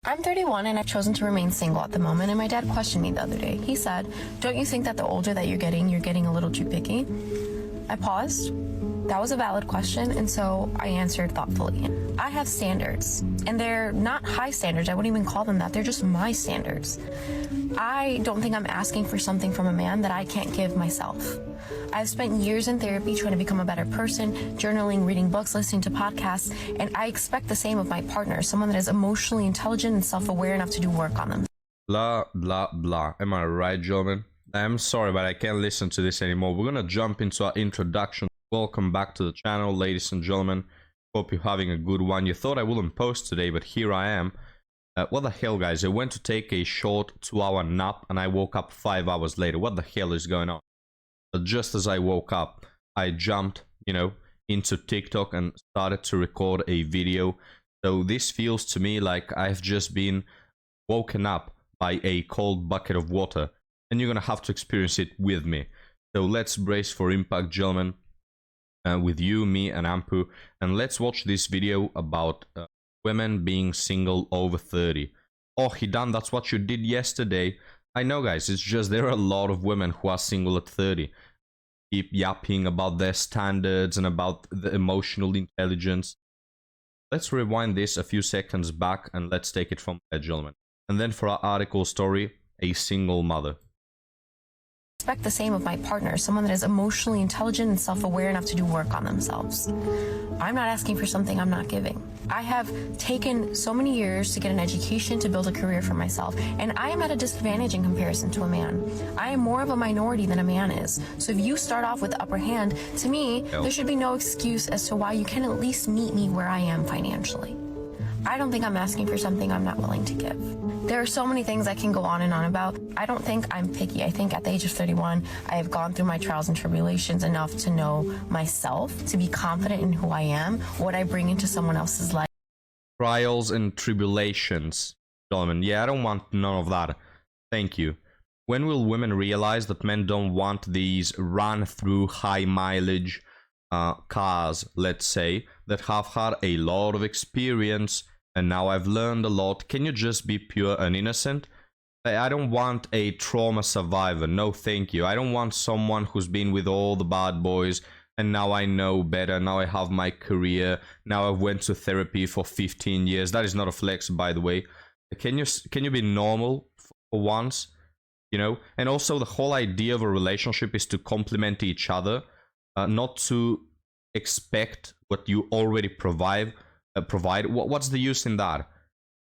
I'm 31 and I've chosen to remain single at the moment, and my dad questioned me the other day. He said, "Don't you think that the older that you're getting a little too picky?" I paused. That was a valid question, and so I answered thoughtfully. I have standards, and they're not high standards. I wouldn't even call them that. They're just my standards. I don't think I'm asking for something from a man that I can't give myself. I've spent years in therapy trying to become a better person, journaling, reading books, listening to podcasts, and I expect the same of my partner, someone that is emotionally intelligent and self-aware enough to do work on them. Blah, blah, blah. Am I right, gentlemen? I'm sorry, but I can't listen to this anymore. We're gonna jump into our introduction. Welcome back to the channel, ladies and gentlemen. Hope you're having a good one. You thought I wouldn't post today, but here I am. What the hell, guys? I went to take a short 2-hour nap and I woke up 5 hours later. What the hell is going on? But just as I woke up, I jumped, into TikTok and started to record a video. So this feels to me like I've just been woken up by a cold bucket of water, and you're gonna have to experience it with me. So let's brace for impact, gentlemen. With you, me, and Ampu, and let's watch this video about women being single over 30. Oh, Hidan, that's what you did yesterday. I know, guys, it's just there are a lot of women who are single at 30. Keep yapping about their standards and about the emotional intelligence. Let's rewind this a few seconds back and let's take it from there, gentlemen. And then for our article story, a single mother. Expect the same of my partner, someone that is emotionally intelligent and self-aware enough to do work on themselves. I'm not asking for something I'm not giving. I have taken so many years to get an education, to build a career for myself, and I am at a disadvantage in comparison to a man. I am more of a minority than a man is. So if you start off with the upper hand, to me, there should be no excuse as to why you can at least meet me where I am financially. I don't think I'm asking for something I'm not willing to give. There are so many things I can go on and on about. I don't think I'm picky. I think at the age of 31, I have gone through my trials and tribulations enough to know myself, to be confident in who I am, what I bring into someone else's life. Trials and tribulations, gentlemen. Yeah, I don't want none of that. Thank you. When will women realize that men don't want these run-through high-mileage cars, let's say, that have had a lot of experience, and now I've learned a lot? Can you just be pure and innocent? I don't want a trauma survivor. No, thank you. I don't want someone who's been with all the bad boys, and now I know better. Now I have my career. Now I went to therapy for 15 years. That is not a flex, by the way. Can you be normal for once? And also the whole idea of a relationship is to complement each other, not to expect what you already provide. What's the use in that?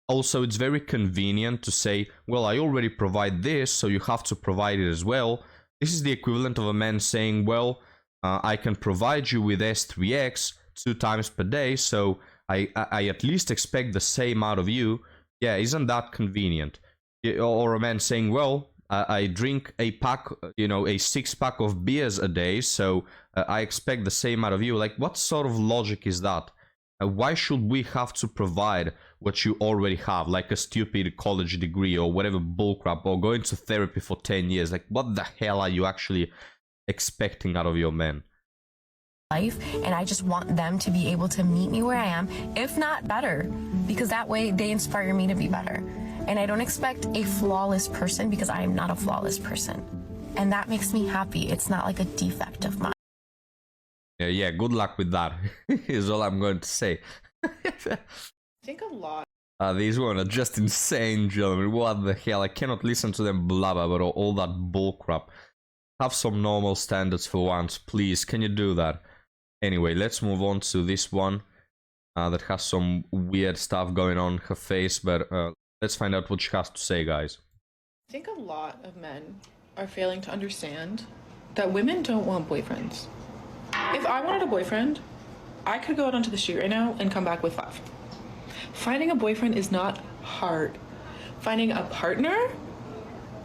Also, it's very convenient to say, well, I already provide this, so you have to provide it as well. This is the equivalent of a man saying, well, I can provide you with S3X 2 times per day, so I at least expect the same out of you. Yeah, isn't that convenient? Or a man saying, well, I drink a pack, a 6-pack of beers a day, so I expect the same out of you. Like, what sort of logic is that? Why should we have to provide what you already have, like a stupid college degree or whatever bullcrap, or going to therapy for 10 years? Like, what the hell are you actually expecting out of your men? And I just want them to be able to meet me where I am, if not better, because that way they inspire me to be better. And I don't expect a flawless person, because I am not a flawless person. And that makes me happy. It's not like a defect of mine. Yeah, good luck with that, is all I'm going to say. I think a lot. These women are just insane, gentlemen. What the hell? I cannot listen to them blabber about all that bullcrap. Have some normal standards for once, please. Can you do that? Anyway, let's move on to this one that has some weird stuff going on her face, but let's find out what she has to say, guys. I think a lot of men are failing to understand that women don't want boyfriends. If I wanted a boyfriend, I could go out onto the street right now and come back with 5. Finding a boyfriend is not hard. Finding a partner,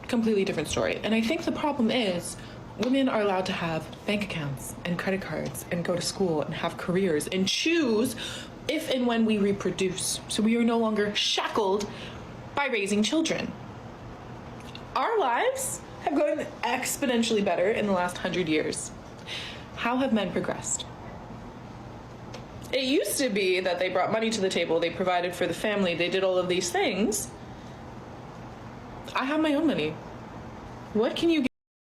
completely different story. And I think the problem is women are allowed to have bank accounts and credit cards and go to school and have careers and choose if and when we reproduce. So we are no longer shackled by raising children. Our lives have gone exponentially better in the last 100 years. How have men progressed? It used to be that they brought money to the table, they provided for the family, they did all of these things. I have my own money. What can you give?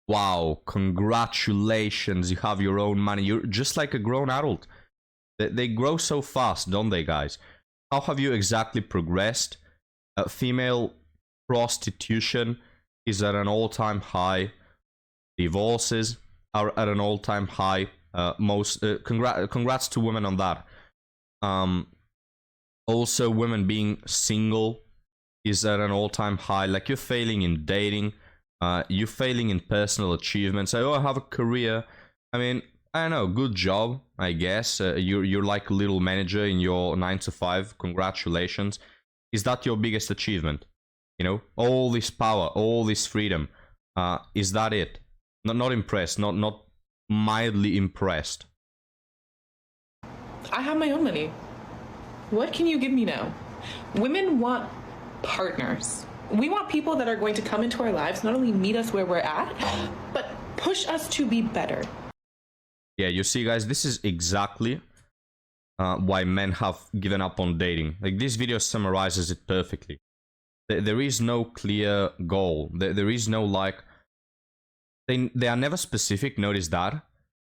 Wow, congratulations, you have your own money. You're just like a grown adult. They grow so fast, don't they, guys? How have you exactly progressed? Female prostitution is at an all-time high. Divorces are at an all-time high. Congrats to women on that. Also, women being single is at an all-time high. Like, you're failing in dating. You're failing in personal achievements. Oh, I have a career. I mean, I don't know, good job, I guess. You're like a little manager in your 9 to 5. Congratulations. Is that your biggest achievement? You know, all this power, all this freedom. Is that it? Not impressed, not mildly impressed. I have my own money. What can you give me now? Women want partners. We want people that are going to come into our lives, not only meet us where we're at, but push us to be better. Yeah, you see, guys, this is exactly why men have given up on dating. Like, this video summarizes it perfectly. There is no clear goal. There is no, like, they are never specific, notice that,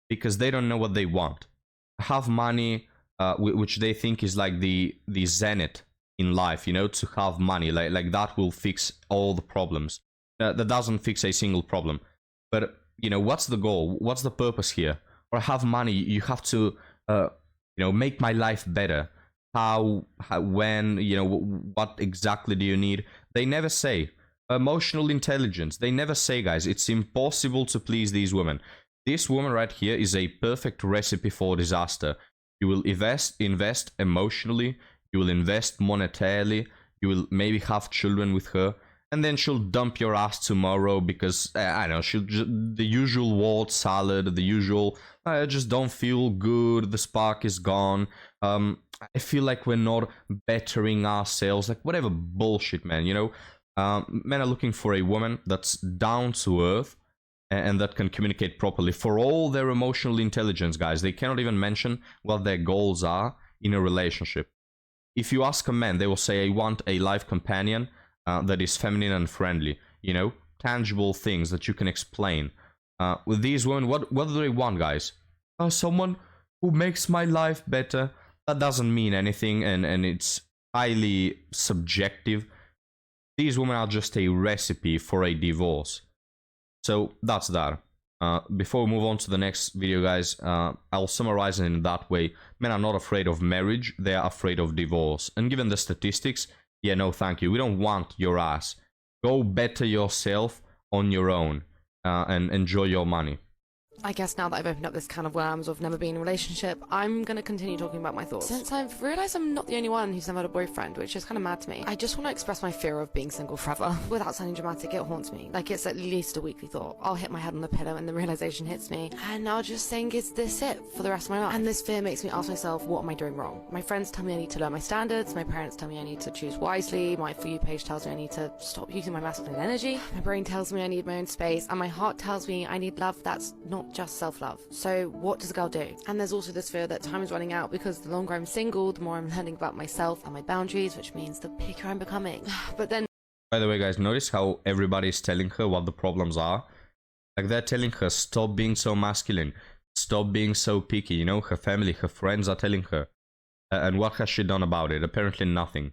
because they don't know what they want. Have money, which they think is like the zenith in life, you know, to have money, like that will fix all the problems. That doesn't fix a single problem. But, you know, what's the goal? What's the purpose here? Or have money, you have to, you know, make my life better. How, when, you know, what exactly do you need? They never say. Emotional intelligence, they never say, guys. It's impossible to please these women. This woman right here is a perfect recipe for disaster. You will invest emotionally, you will invest monetarily, you will maybe have children with her, and then she'll dump your ass tomorrow because, I don't know, she'll the usual word salad, the usual, I just don't feel good, the spark is gone, I feel like we're not bettering ourselves, like whatever bullshit, man, you know? Men are looking for a woman that's down to earth and that can communicate properly. For all their emotional intelligence, guys, they cannot even mention what their goals are in a relationship. If you ask a man, they will say, I want a life companion that is feminine and friendly, you know, tangible things that you can explain. With these women, what do they want, guys? Someone who makes my life better. That doesn't mean anything, and it's highly subjective. These women are just a recipe for a divorce. So that's that. Before we move on to the next video, guys, I'll summarize it in that way. Men are not afraid of marriage, they are afraid of divorce. And given the statistics, yeah, no thank you. We don't want your ass. Go better yourself on your own and enjoy your money. I guess now that I've opened up this can of worms of never being in a relationship, I'm going to continue talking about my thoughts. Since I've realised I'm not the only one who's never had a boyfriend, which is kind of mad to me, I just want to express my fear of being single forever. Without sounding dramatic, it haunts me. Like, it's at least a weekly thought. I'll hit my head on the pillow and the realisation hits me, and I'll just think, is this it for the rest of my life? And this fear makes me ask myself, what am I doing wrong? My friends tell me I need to lower my standards, my parents tell me I need to choose wisely, my For You page tells me I need to stop using my masculine energy, my brain tells me I need my own space, and my heart tells me I need love that's not just self-love. So what does a girl do? And there's also this fear that time is running out because the longer I'm single, the more I'm learning about myself and my boundaries, which means the pickier I'm becoming. But then... By the way, guys, notice how everybody's telling her what the problems are? Like, they're telling her, stop being so masculine, stop being so picky, you know? Her family, her friends are telling her. And what has she done about it? Apparently nothing.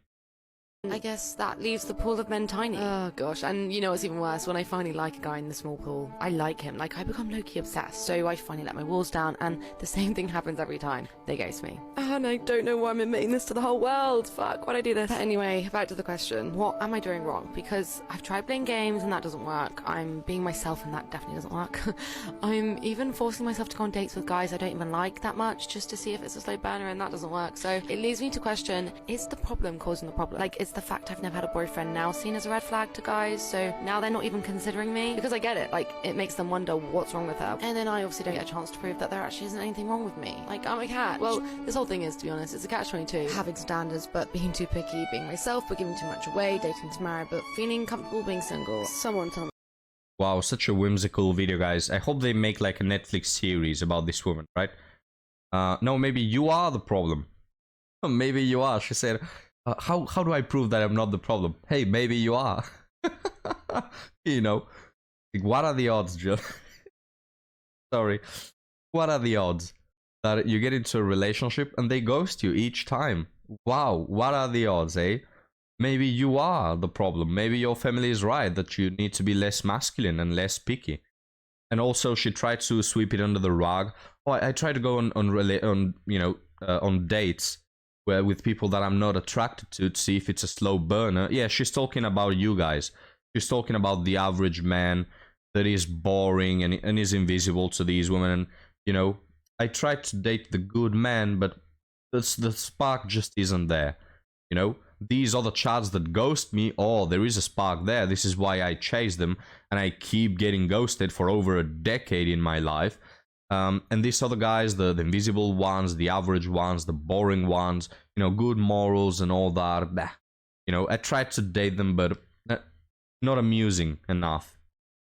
I guess that leaves the pool of men tiny. Oh gosh, and you know what's even worse? When I finally like a guy in the small pool, I like him. Like, I become low-key obsessed, so I finally let my walls down, and the same thing happens every time. They ghost me. And I don't know why I'm admitting this to the whole world. Fuck, why'd I do this? But anyway, back to the question. What am I doing wrong? Because I've tried playing games and that doesn't work. I'm being myself and that definitely doesn't work. I'm even forcing myself to go on dates with guys I don't even like that much just to see if it's a slow burner, and that doesn't work. So it leads me to question, is the problem causing the problem? Like, is the fact I've never had a boyfriend now seen as a red flag to guys, so now they're not even considering me? Because I get it, like, it makes them wonder what's wrong with her, and then I obviously don't get a chance to prove that there actually isn't anything wrong with me. Like, I'm a cat. Well, this whole thing is, to be honest, it's a catch-22. Having standards but being too picky, being myself but giving too much away, dating to marry but feeling comfortable being single. Someone tell me. Wow, such a whimsical video, guys. I hope they make like a Netflix series about this woman, right? No, maybe you are the problem. Maybe you are. She said, how do I prove that I'm not the problem? Hey, maybe you are. You know, like, what are the odds, Jill? Sorry. What are the odds that you get into a relationship and they ghost you each time? Wow, what are the odds, eh? Maybe you are the problem. Maybe your family is right that you need to be less masculine and less picky. And also, she tried to sweep it under the rug. Oh, I try to go on dates where with people that I'm not attracted to see if it's a slow burner. Yeah, she's talking about you guys. She's talking about the average man that is boring and is invisible to these women. And, you know, I tried to date the good man, but the spark just isn't there. You know, these are the chads that ghost me. Oh, there is a spark there. This is why I chase them, and I keep getting ghosted for over a decade in my life. And these other guys, the invisible ones, the average ones, the boring ones, you know, good morals and all that. Bah. You know, I tried to date them, but not amusing enough.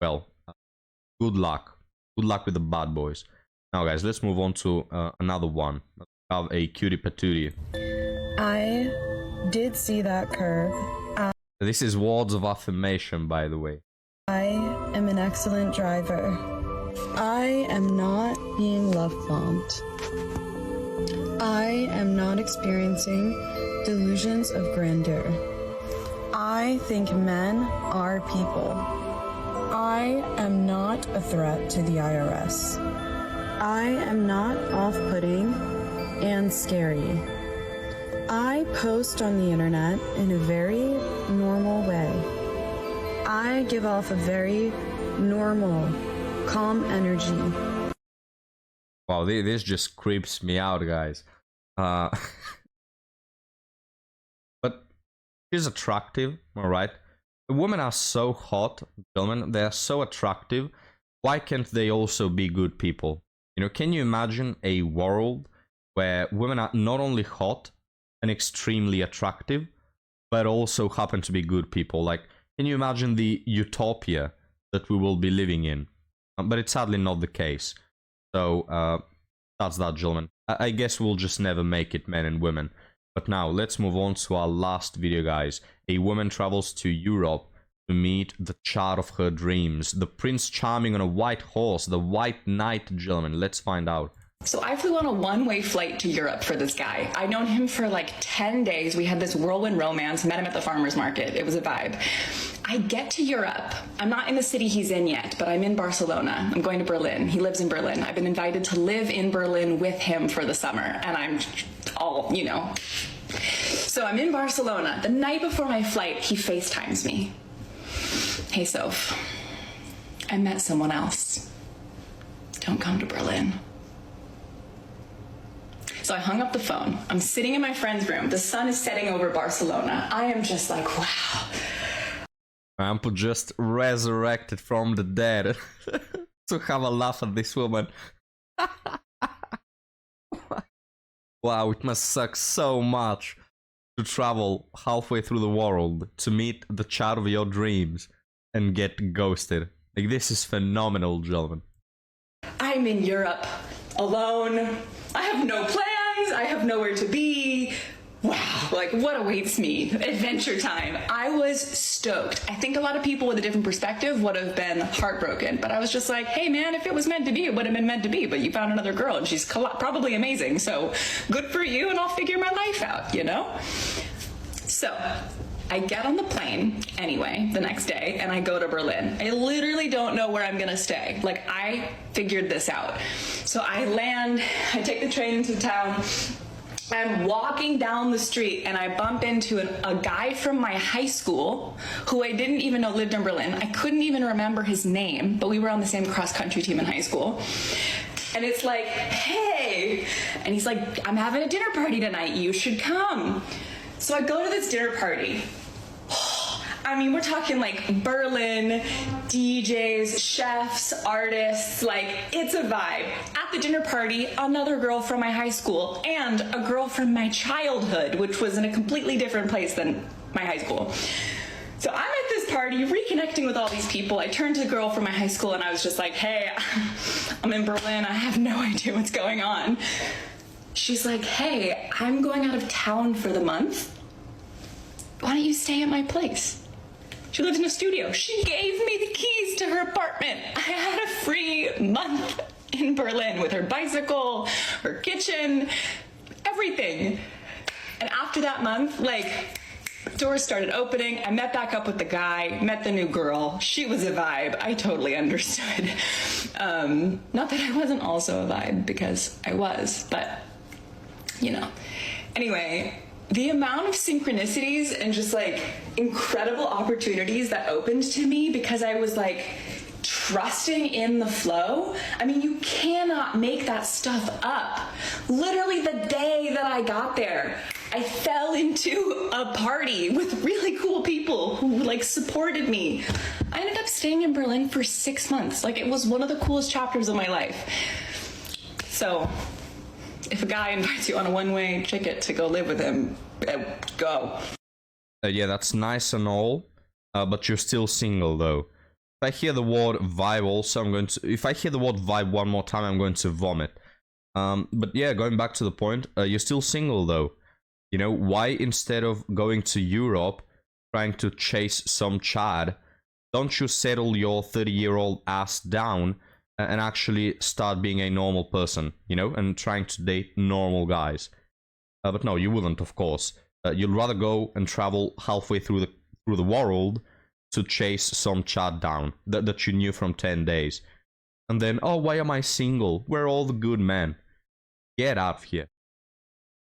Well, good luck. Good luck with the bad boys. Now, guys, let's move on to another one. We have a cutie patootie. I did see that curve. This is words of affirmation, by the way. I am an excellent driver. I am not being love-bombed. I am not experiencing delusions of grandeur. I think men are people. I am not a threat to the IRS. I am not off-putting and scary. I post on the internet in a very normal way. I give off a very normal, calm energy. Wow, this just creeps me out, guys. But she's attractive, alright? Women are so hot, gentlemen. They are so attractive. Why can't they also be good people? You know, can you imagine a world where women are not only hot and extremely attractive, but also happen to be good people? Like, can you imagine the utopia that we will be living in? But it's sadly not the case. So, that's that, gentlemen. I guess we'll just never make it, men and women. But now, let's move on to our last video, guys. A woman travels to Europe to meet the child of her dreams. The Prince Charming on a white horse. The White Knight, gentlemen. Let's find out. So I flew on a one-way flight to Europe for this guy. I'd known him for like 10 days. We had this whirlwind romance, met him at the farmer's market. It was a vibe. I get to Europe. I'm not in the city he's in yet, but I'm in Barcelona. I'm going to Berlin. He lives in Berlin. I've been invited to live in Berlin with him for the summer, and I'm all, you know. So I'm in Barcelona. The night before my flight, he FaceTimes me. Hey, Soph, I met someone else. Don't come to Berlin. So I hung up the phone. I'm sitting in my friend's room. The sun is setting over Barcelona. I am just like, wow. Ample just resurrected from the dead to have a laugh at this woman. Wow, it must suck so much to travel halfway through the world to meet the child of your dreams and get ghosted. Like, this is phenomenal, gentlemen. I'm in Europe alone. I have no plans. I have nowhere to be. Wow, like what awaits me? Adventure time. I was stoked. I think a lot of people with a different perspective would have been heartbroken, but I was just like, hey man, if it was meant to be, it would have been meant to be, but you found another girl and she's probably amazing, so good for you and I'll figure my life out, you know? So I get on the plane anyway the next day and I go to Berlin. I literally don't know where I'm gonna stay. Like, I figured this out. So I land, I take the train into town. I'm walking down the street and I bump into a guy from my high school who I didn't even know lived in Berlin. I couldn't even remember his name, but we were on the same cross-country team in high school. And it's like, hey, and he's like, I'm having a dinner party tonight. You should come. So I go to this dinner party. I mean, we're talking like Berlin, DJs, chefs, artists, like it's a vibe. At the dinner party, another girl from my high school and a girl from my childhood, which was in a completely different place than my high school. So I'm at this party, reconnecting with all these people. I turned to the girl from my high school and I was just like, hey, I'm in Berlin. I have no idea what's going on. she's like, hey, I'm going out of town for the month. Why don't you stay at my place? She lives in a studio. She gave me the keys to her apartment. I had a free month in Berlin with her bicycle, her kitchen, everything. And after that month, like, doors started opening. I met back up with the guy, met the new girl. She was a vibe. I totally understood. Not that I wasn't also a vibe, because I was, but, you know. Anyway, the amount of synchronicities and just like incredible opportunities that opened to me because I was like trusting in the flow. I mean, you cannot make that stuff up. Literally the day that I got there, I fell into a party with really cool people who like supported me. I ended up staying in Berlin for 6 months. Like, it was one of the coolest chapters of my life. So if a guy invites you on a one-way ticket to go live with him, go. Yeah, that's nice and all, but you're still single though. If I hear the word vibe also, if I hear the word vibe one more time, I'm going to vomit. But yeah, going back to the point, you're still single though. You know, why instead of going to Europe, trying to chase some Chad, don't you settle your 30-year-old ass down and actually start being a normal person, you know, and trying to date normal guys? But no, you wouldn't, of course. You'd rather go and travel halfway through the world to chase some Chad down that you knew from 10 days. And then, oh, why am I single? We're all the good men. Get out of here.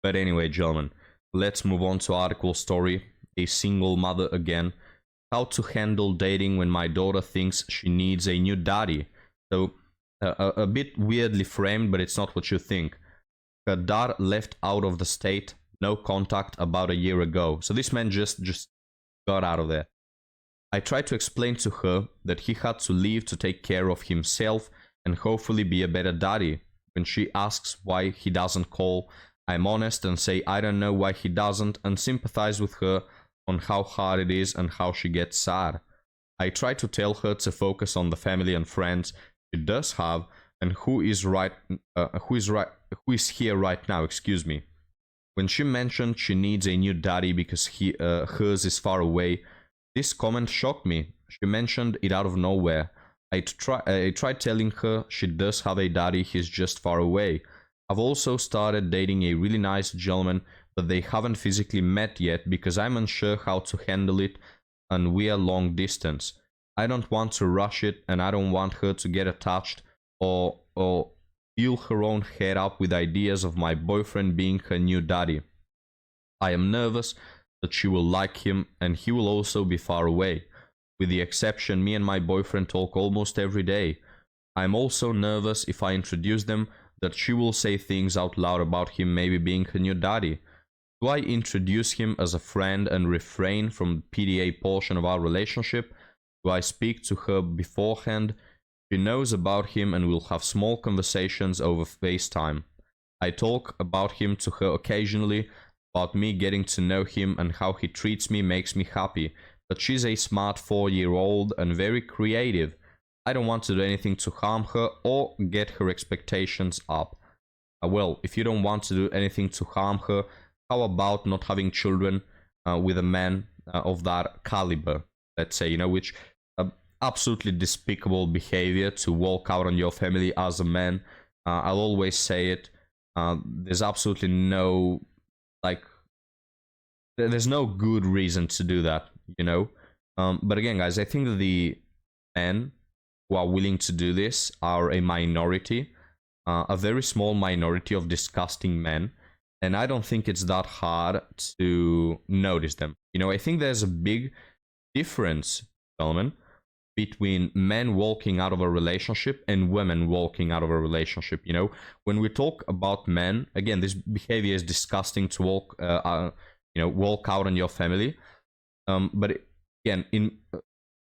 But anyway, gentlemen, let's move on to article story. A single mother again. How to handle dating when my daughter thinks she needs a new daddy. So, a bit weirdly framed, but it's not what you think. Her dad left out of the state, no contact, about a year ago. So this man just got out of there. I tried to explain to her that he had to leave to take care of himself and hopefully be a better daddy. When she asks why he doesn't call, I'm honest and say I don't know why he doesn't, and sympathize with her on how hard it is and how she gets sad. I try to tell her to focus on the family and friends she does have and who is here right now, excuse me. When she mentioned she needs a new daddy because hers is far away, this comment shocked me. She mentioned it out of nowhere. I tried telling her she does have a daddy, he's just far away. I've also started dating a really nice gentleman, but they haven't physically met yet because I'm unsure how to handle it and we are long distance. I don't want to rush it and I don't want her to get attached or fill her own head up with ideas of my boyfriend being her new daddy. I am nervous that she will like him and he will also be far away. With the exception, me and my boyfriend talk almost every day. I'm also nervous if I introduce them that she will say things out loud about him maybe being her new daddy. Do I introduce him as a friend and refrain from the PDA portion of our relationship? Do I speak to her beforehand? She knows about him and we'll have small conversations over FaceTime. I talk about him to her occasionally, about me getting to know him and how he treats me makes me happy. But she's a smart 4-year-old and very creative. I don't want to do anything to harm her or get her expectations up. Well, if you don't want to do anything to harm her, how about not having children with a man of that caliber? Let's say, you know, which absolutely despicable behavior to walk out on your family as a man. I'll always say it. There's absolutely no, like, there's no good reason to do that, you know. But again, guys, I think that the men who are willing to do this are a minority, a very small minority of disgusting men. And I don't think it's that hard to notice them. You know, I think there's a big difference, gentlemen, between men walking out of a relationship and women walking out of a relationship. You know, when we talk about men, again, this behavior is disgusting to walk, walk out on your family. But again,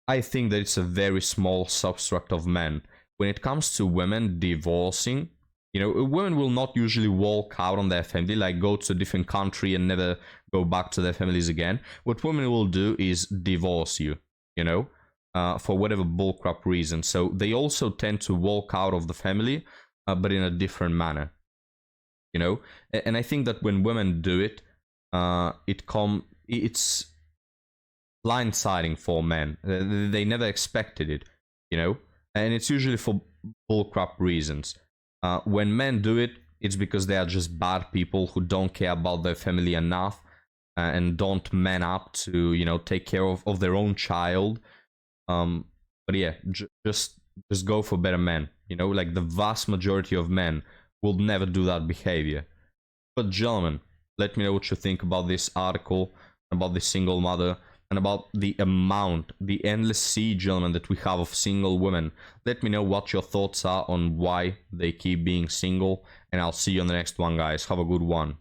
I think that it's a very small substruct of men. When it comes to women divorcing, you know, women will not usually walk out on their family, like go to a different country and never go back to their families again. What women will do is divorce you, you know, for whatever bullcrap reason. So they also tend to walk out of the family, but in a different manner. you know. And I think that when women do it, it's blindsiding for men. They never expected it, you know, and it's usually for bullcrap reasons. When men do it, it's because they are just bad people who don't care about their family enough and don't man up to, you know, take care of their own child. But yeah, just go for better men. You know, like the vast majority of men will never do that behavior. But gentlemen, let me know what you think about this article, about the single mother, and about the amount, the endless sea, gentlemen, that we have of single women. Let me know what your thoughts are on why they keep being single, and I'll see you on the next one, guys. Have a good one.